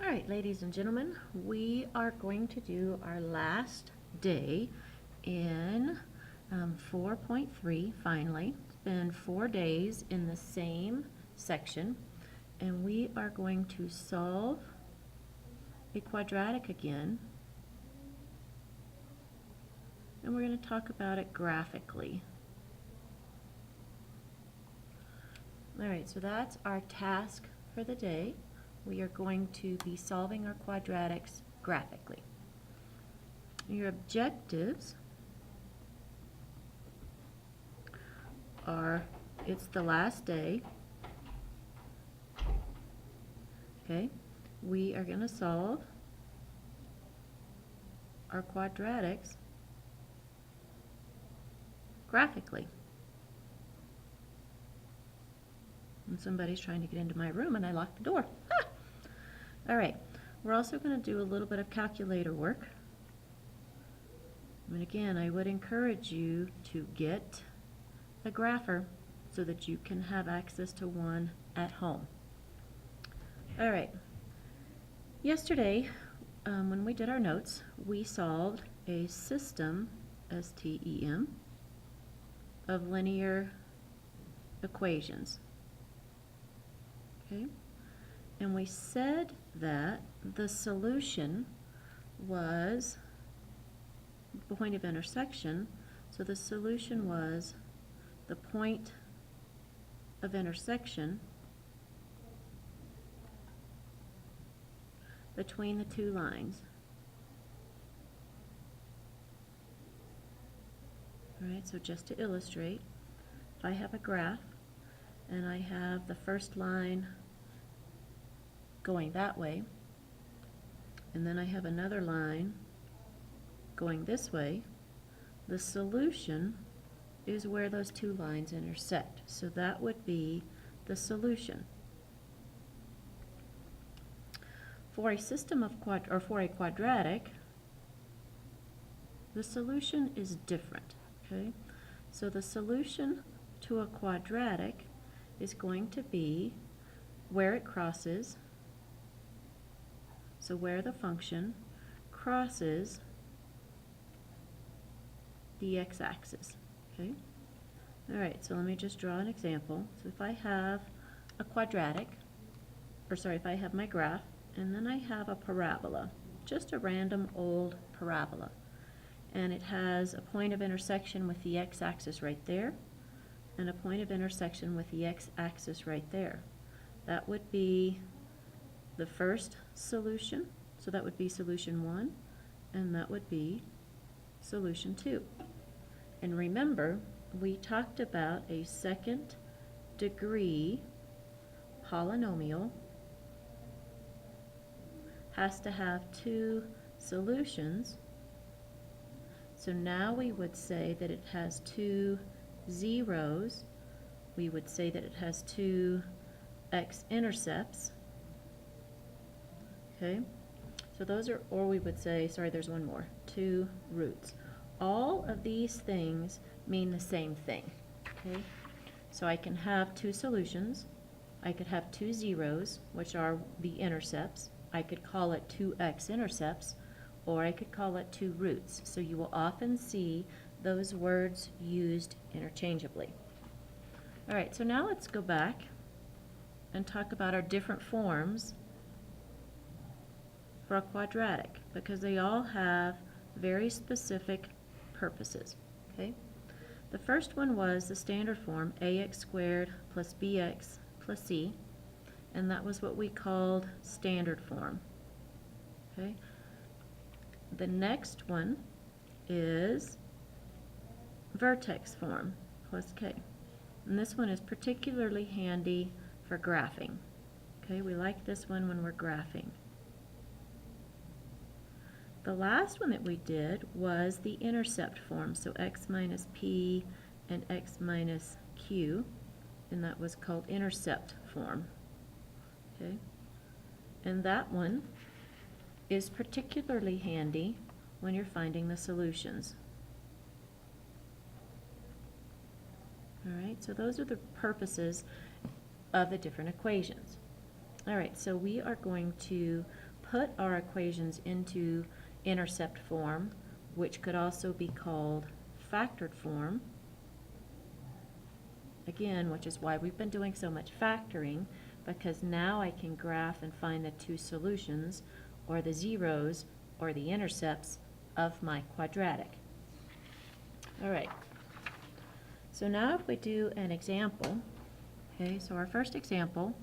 All right, ladies and gentlemen, we are going to do our last day in 4.3 finally. It's been 4 days in the same section, and we are going to solve a quadratic again, and we're going to talk about it graphically. All right, so that's our task for the day. We are going to be solving our quadratics graphically. Your objectives are, it's the last day. Okay, we are going to solve our quadratics graphically. And somebody's trying to get into my room and I locked the door. Ha! All right, we're also going to do a little bit of calculator work. And again, I would encourage you to get a grapher so that you can have access to one at home. All right, yesterday when we did our notes, we solved a system, S-T-E-M, of linear equations. Okay, and we said that the solution was the point of intersection, so the solution was the point of intersection between the two lines. All right, so just to illustrate, if I have a graph and I have the first line going that way, and then I have another line going this way, the solution is where those two lines intersect. So that would be the solution. For a system of for a quadratic, the solution is different. Okay, so the solution to a quadratic is going to be where it crosses, so where the function crosses the x-axis. Okay. All right, so let me just draw an example. So if I have a quadratic, or sorry, if I have my graph, and then I have a parabola, just a random old parabola, and it has a point of intersection with the x-axis right there, and a point of intersection with the x-axis right there. That would be the first solution, so that would be solution 1, and that would be solution 2. And remember, we talked about a second degree polynomial has to have two solutions. So now we would say that it has two zeros. We would say that it has two x-intercepts. Okay, so those are, or we would say, sorry, there's one more, two roots. All of these things mean the same thing. Okay, so I can have two solutions. I could have two zeros, which are the intercepts. I could call it two x-intercepts, or I could call it two roots. So you will often see those words used interchangeably. All right, so now let's go back and talk about our different forms for a quadratic, because they all have very specific purposes. Okay, the first one was the standard form, ax squared plus bx plus c, and that was what we called standard form. Okay, the next one is vertex form plus k, and this one is particularly handy for graphing. Okay, we like this one when we're graphing. The last one that we did was the intercept form, so x minus p and x minus q, and that was called intercept form. Okay, and that one is particularly handy when you're finding the solutions. All right, so those are the purposes of the different equations. All right, so we are going to put our equations into intercept form, which could also be called factored form, again, which is why we've been doing so much factoring, because now I can graph and find the two solutions, or the zeros, or the intercepts of my quadratic. All right, so now if we do an example, okay, so our first example,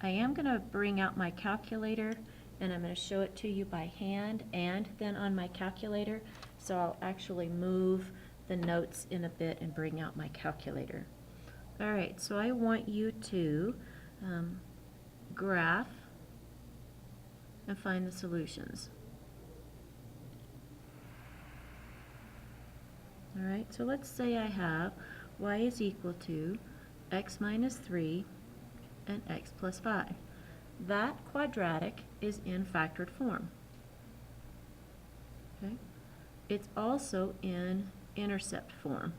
I am going to bring out my calculator, and I'm going to show it to you by hand and then on my calculator, so I'll actually move the notes in a bit and bring out my calculator. All right, so I want you to graph and find the solutions. All right, so let's say I have y is equal to x minus 3 and x plus 5. That quadratic is in factored form. Okay? It's also in intercept form.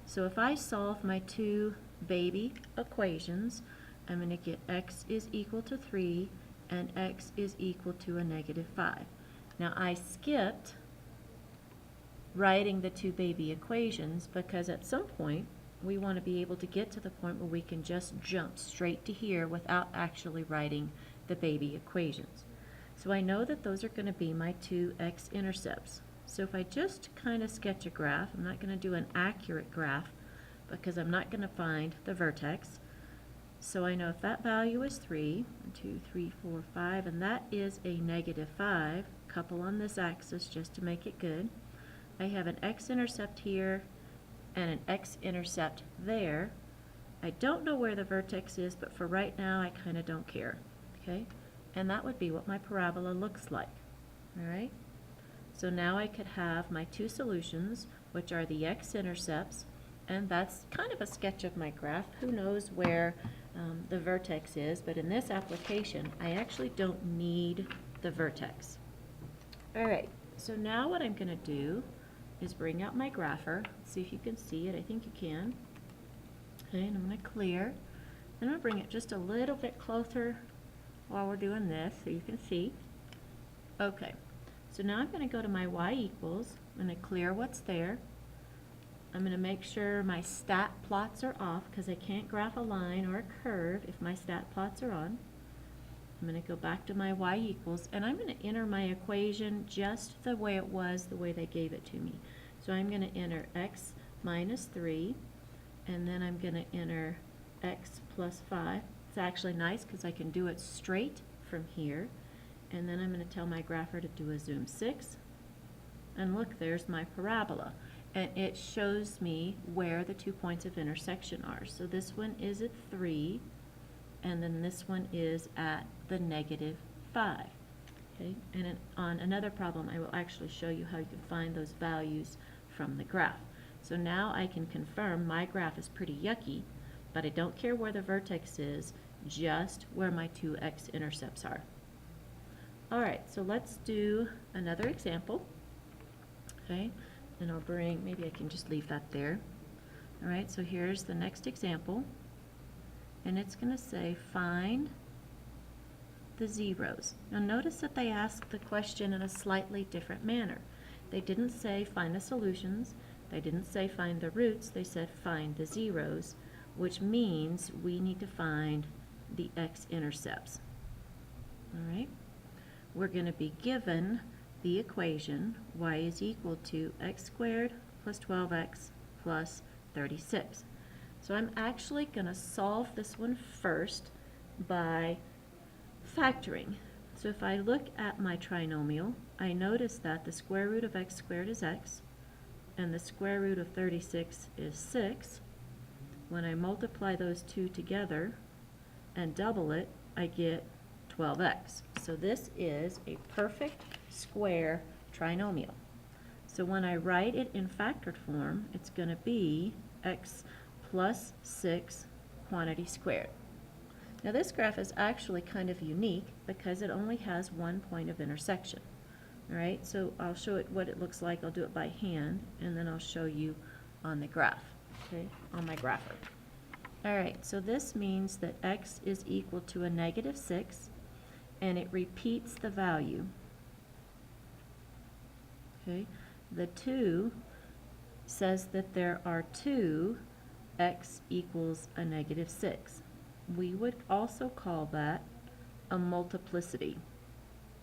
So if I solve my two baby equations, I'm going to get x is equal to 3 and x is equal to a negative 5. Now I skipped writing the two baby equations because at some point we want to be able to get to the point where we can just jump straight to here without actually writing the baby equations. So I know that those are going to be my two x-intercepts. So if I just kind of sketch a graph, I'm not going to do an accurate graph because I'm not going to find the vertex. So I know if that value is 3, 1, 2, 3, 4, 5, and that is a negative 5, couple on this axis just to make it good. I have an x-intercept here and an x-intercept there. I don't know where the vertex is, but for right now I kind of don't care. Okay? And that would be what my parabola looks like. All right? So now I could have my two solutions, which are the x-intercepts, and that's kind of a sketch of my graph. Who knows where the vertex is, but in this application, I actually don't need the vertex. All right, so now what I'm going to do is bring out my grapher. Let's see if you can see it. I think you can. Okay, and I'm going to clear. And I'm going to bring it just a little bit closer while we're doing this so you can see. Okay. So now I'm going to go to my y equals. I'm going to clear what's there. I'm going to make sure my stat plots are off because I can't graph a line or a curve if my stat plots are on. I'm going to go back to my y equals, and I'm going to enter my equation just the way it was, the way they gave it to me. So I'm going to enter x minus 3, and then I'm going to enter x plus 5. It's actually nice because I can do it straight from here. And then I'm going to tell my grapher to do a zoom 6. And look, there's my parabola. And it shows me where the 2 points of intersection are. So this one is at 3, and then this one is at the negative 5. Okay? And on another problem, I will actually show you how you can find those values from the graph. So now I can confirm my graph is pretty yucky, but I don't care where the vertex is, just where my two x-intercepts are. All right, so let's do another example. Okay, and I'll bring, maybe I can just leave that there. All right, so here's the next example, and it's going to say find the zeros. Now notice that they asked the question in a slightly different manner. They didn't say find the solutions, they didn't say find the roots, they said find the zeros, which means we need to find the x-intercepts. All right. We're going to be given the equation y is equal to x squared plus 12x plus 36. So I'm actually going to solve this one first by factoring. So if I look at my trinomial, I notice that the square root of x squared is x, and the square root of 36 is 6. When I multiply those two together and double it, I get 12x. So this is a perfect square trinomial. So when I write it in factored form, it's going to be x plus 6 quantity squared. Now this graph is actually kind of unique because it only has one point of intersection. All right, so I'll show it what it looks like. I'll do it by hand, and then I'll show you on the graph, okay, on my grapher. All right, so this means that x is equal to a negative 6, and it repeats the value. Okay, the 2 says that there are two x equals a negative 6. We would also call that a multiplicity.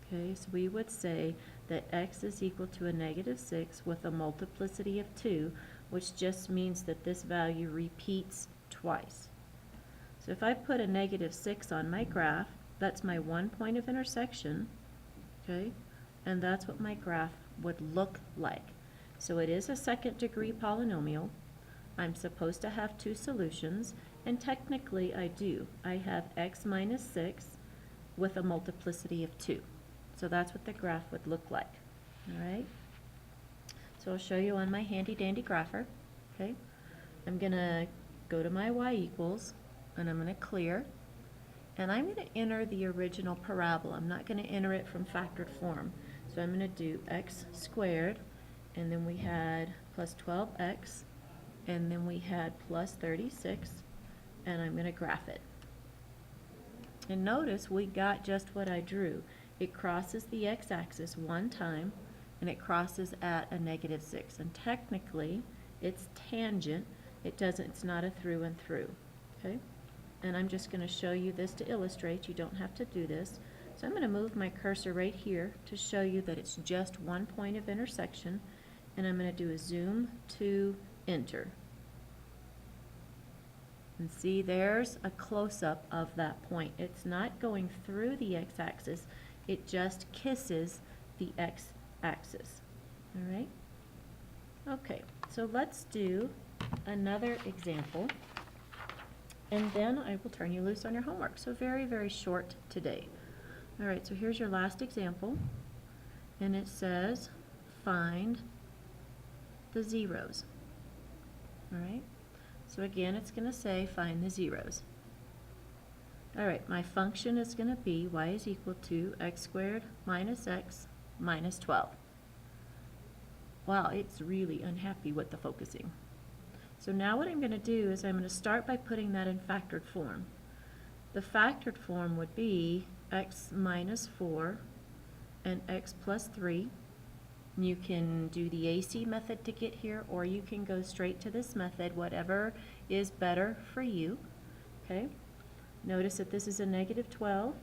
Okay, so we would say that x is equal to a negative 6 with a multiplicity of 2, which just means that this value repeats twice. So if I put a negative 6 on my graph, that's my one point of intersection, okay, and that's what my graph would look like. So it is a second degree polynomial. I'm supposed to have two solutions, and technically I do. I have x minus 6 with a multiplicity of 2. So that's what the graph would look like. All right? So I'll show you on my handy dandy grapher. Okay? I'm going to go to my y equals, and I'm going to clear. And I'm going to enter the original parabola. I'm not going to enter it from factored form. So I'm going to do x squared, and then we had plus 12x, and then we had plus 36, and I'm going to graph it. And notice we got just what I drew. It crosses the x-axis one time, and it crosses at a negative 6. And technically, it's tangent. It's not a through and through. Okay? And I'm just going to show you this to illustrate. You don't have to do this. So I'm going to move my cursor right here to show you that it's just one point of intersection, and I'm going to do a zoom to enter. And see, there's a close-up of that point. It's not going through the x-axis, it just kisses the x-axis. All right? Okay, so let's do another example, and then I will turn you loose on your homework. So very, very short today. All right, so here's your last example, and it says find the zeros. All right, so again, it's going to say find the zeros. All right, my function is going to be y is equal to x squared minus x minus 12. Wow, it's really unhappy with the focusing. So now what I'm going to do is I'm going to start by putting that in factored form. The factored form would be x minus 4 and x plus 3. You can do the AC method to get here, or you can go straight to this method, whatever is better for you. Okay? Notice that this is a negative 12.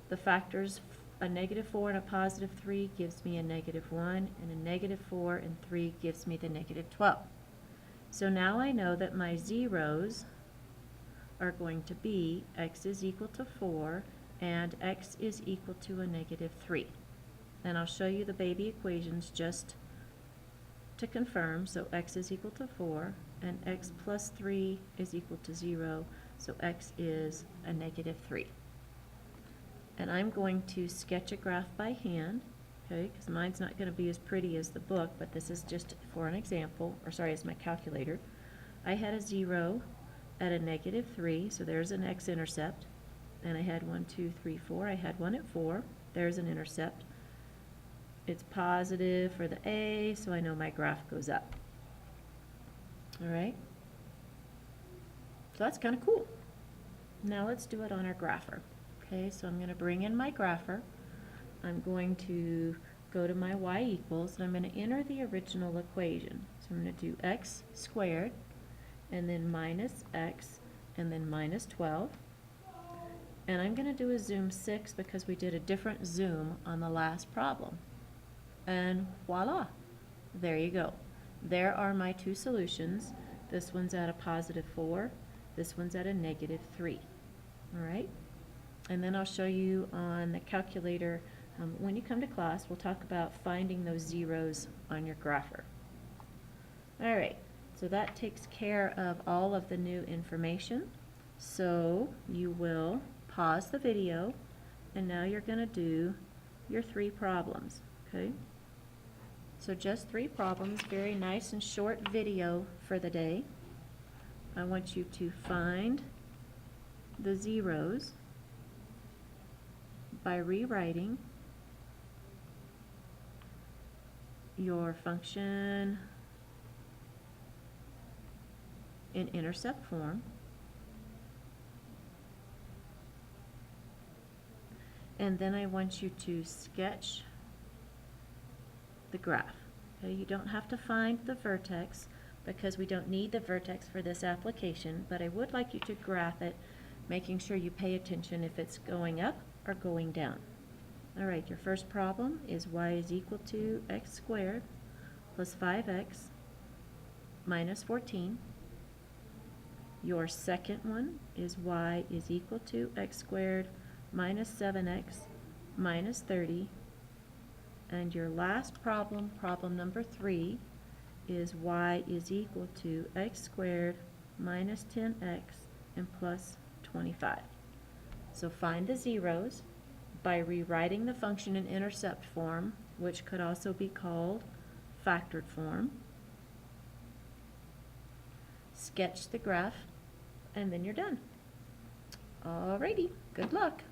The factors, a negative 4 and a positive 3 gives me a negative 1, and a negative 4 and 3 gives me the negative 12. So now I know that my zeros are going to be x is equal to 4 and x is equal to a negative 3. And I'll show you the baby equations just to confirm. So x is equal to 4 and x plus 3 is equal to 0, so x is a negative 3. And I'm going to sketch a graph by hand, okay, because mine's not going to be as pretty as the book, but this is just for an example, or sorry, as my calculator. I had a 0 at a negative 3, so there's an x-intercept. And I had 1, 2, 3, 4. I had one at 4. There's an intercept. It's positive for the A, so I know my graph goes up. All right? So that's kind of cool. Now let's do it on our grapher. Okay, so I'm going to bring in my grapher. I'm going to go to my y equals, and I'm going to enter the original equation. So I'm going to do x squared, and then minus x, and then minus 12. And I'm going to do a zoom 6 because we did a different zoom on the last problem. And voila, there you go. There are my two solutions. This one's at a positive 4, this one's at a negative 3. All right? And then I'll show you on the calculator, when you come to class, we'll talk about finding those zeros on your grapher. All right, so that takes care of all of the new information. So you will pause the video, and now you're going to do your 3 problems, okay? So just 3 problems, very nice and short video for the day. I want you to find the zeros by rewriting your function in intercept form. And then I want you to sketch the graph. Okay, you don't have to find the vertex because we don't need the vertex for this application, but I would like you to graph it, making sure you pay attention if it's going up or going down. All right, your first problem is y is equal to x squared plus 5x minus 14. Your second one is y is equal to x squared minus 7x minus 30. And your last problem, problem number 3, is y is equal to x squared minus 10x and plus 25. So find the zeros by rewriting the function in intercept form, which could also be called factored form. Sketch the graph, and then you're done. Alrighty, good luck.